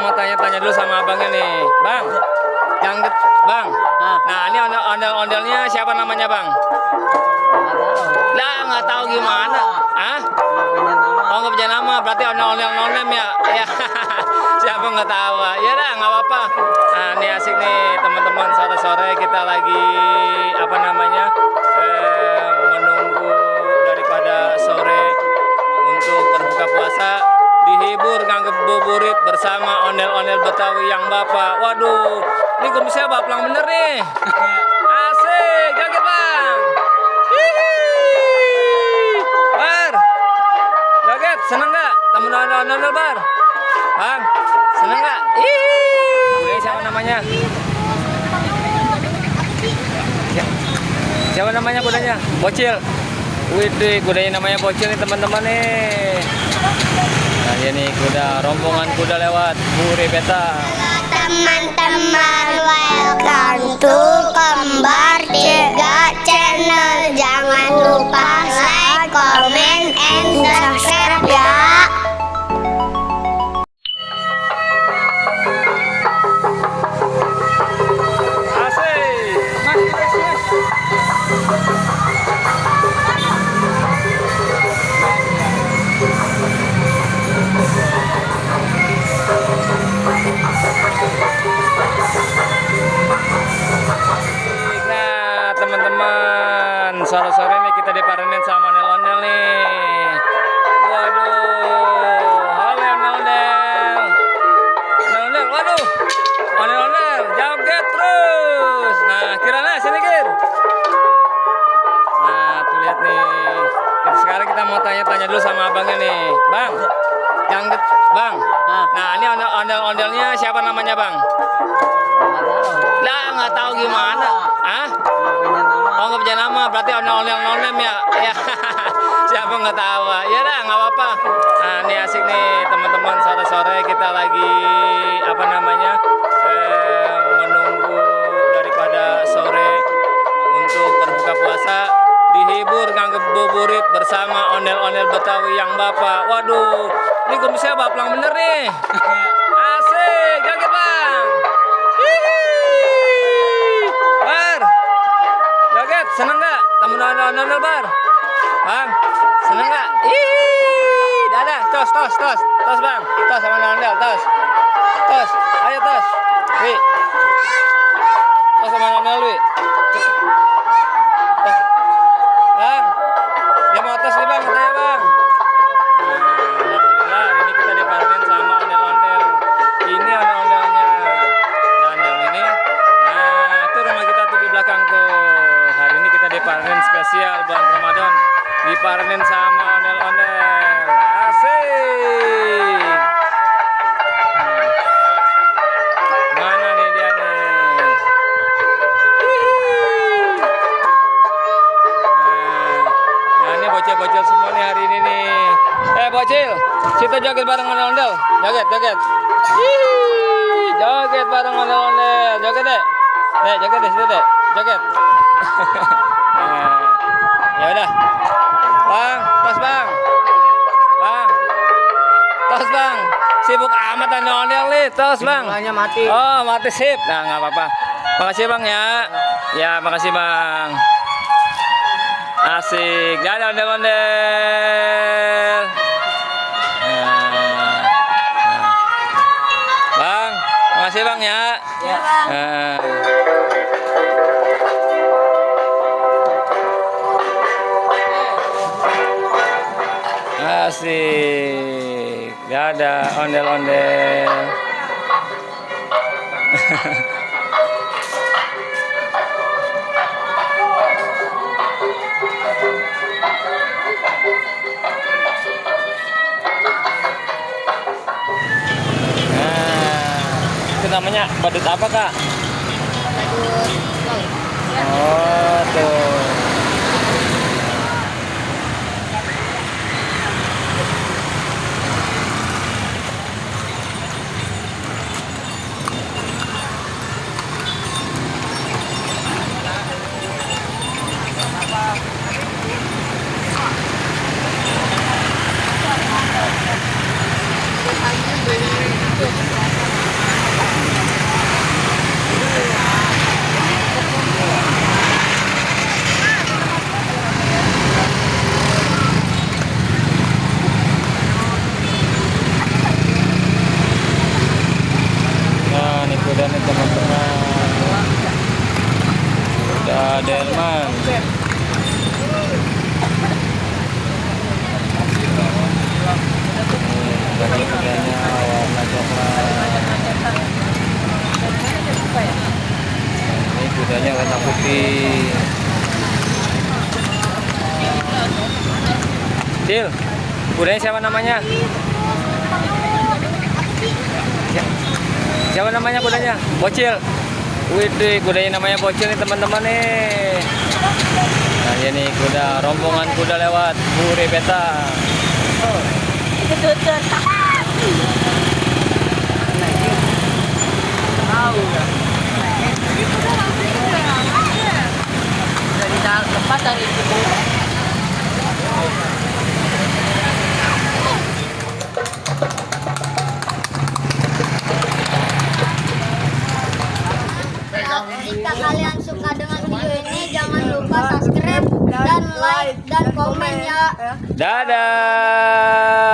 mau tanya-tanya dulu sama abangnya nih, Bang. Yang Bang. Nah, ini ondel-ondelnya siapa namanya, Bang? Lah, nggak tahu gimana. Ah? Oh, nggak punya nama. Berarti ondel-ondel nonem ya? Ya. Siapa nggak tahu? Ya dah, nggak apa-apa. Nah, ini asik nih, teman-teman. Sore-sore kita lagi apa namanya? Menunggu daripada sore untuk berbuka puasa, dihibur nganggep buburit bersama ondel-ondel Betawi yang Bapak. Waduh, ini kumisnya baplang bener nih. Asik, joget Bang. Hihi. Bar, joget, seneng nggak? Temen ondel-ondel Bar? Bang, seneng nggak? Ini siapa namanya? Siapa namanya kudanya? Bocil. Widih, kudanya namanya Bocil nih teman-teman nih. Nah, ini kuda, rombongan kuda lewat Buri Beta. Teman-teman, welcome to Kembar 3 channel. Jangan lupa like, comment, and subscribe ya. Nah, teman-teman, sore-sore nih kita diparenin sama ondel-ondel nih. Waduh, halo ondel-ondel. Ondel-ondel, waduh. Ondel-ondel, joget terus. Nah, Kirana, sini Kir. Nah, tuh lihat nih. Sekarang kita mau tanya-tanya dulu sama abangnya nih, Bang. Yang Bang. Nah, ini ondel-ondelnya siapa namanya, Bang? Lah, nggak tahu gimana. Ah? Oh, nggak punya nama. Berarti ondel-ondel nonem ya? Ya. Siapa nggak tahu? Ya dah, nggak apa-apa. Nah, ini asik nih, teman-teman. Sore-sore kita lagi apa namanya? Menunggu daripada sore untuk berbuka puasa, dihibur nganggep buburit bersama ondel-ondel Betawi yang Bapak. Waduh, ini kumisnya baplang bener nih. Asik, joget Bang. Hihi. Bar, joget, seneng nggak? Temen ondel-ondel Bar? Bang, seneng nggak? Ih, dadah, tos Bang, tos sama ondel, tos, ayo tos, Wi, tos sama ondel Wi. Bang, dia mau tos nih Bang, katanya Bang. Alhamdulillah, hari ini kita diparenin sama ondel-ondel. Ini ondel-ondelnya. Dan yang ini, nah itu rumah kita tuh di belakang tuh. Hari ini kita diparenin spesial bulan Ramadan. Diparenin sama ondel-ondel. Asik. Mana nih dia nih? Nah, ini bocil-bocil semua nih hari ini nih. Bocil, kita joget bareng ondel-ondel. Joget. Hihi, joget bareng ondel-ondel. Joget deh. Joget deh situ deh. Joget. Nah, ya udah. Bang, tos Bang. Bang. Tos Bang. Sibuk amat ondel-ondel nih, tos Bang. Hanya mati. Oh, mati sip. Nah, nggak apa-apa. Makasih Bang ya. Ya, makasih Bang. Asik. Dadah ondel-ondel. Bang, makasih Bang ya. Ya. Asik. Dadah ondel-ondel. Itu namanya badut apa Kak? Oh tuh. putih. Cil, kudanya siapa namanya? Siapa namanya kudanya? Bocil. Widih, kudanya namanya Bocil nih teman-teman nih. Nah ini kuda, rombongan kuda lewat Bure Beta. Lepas dari itu. Jika kalian suka dengan video ini, jangan lupa subscribe dan like dan komen ya. Dadah.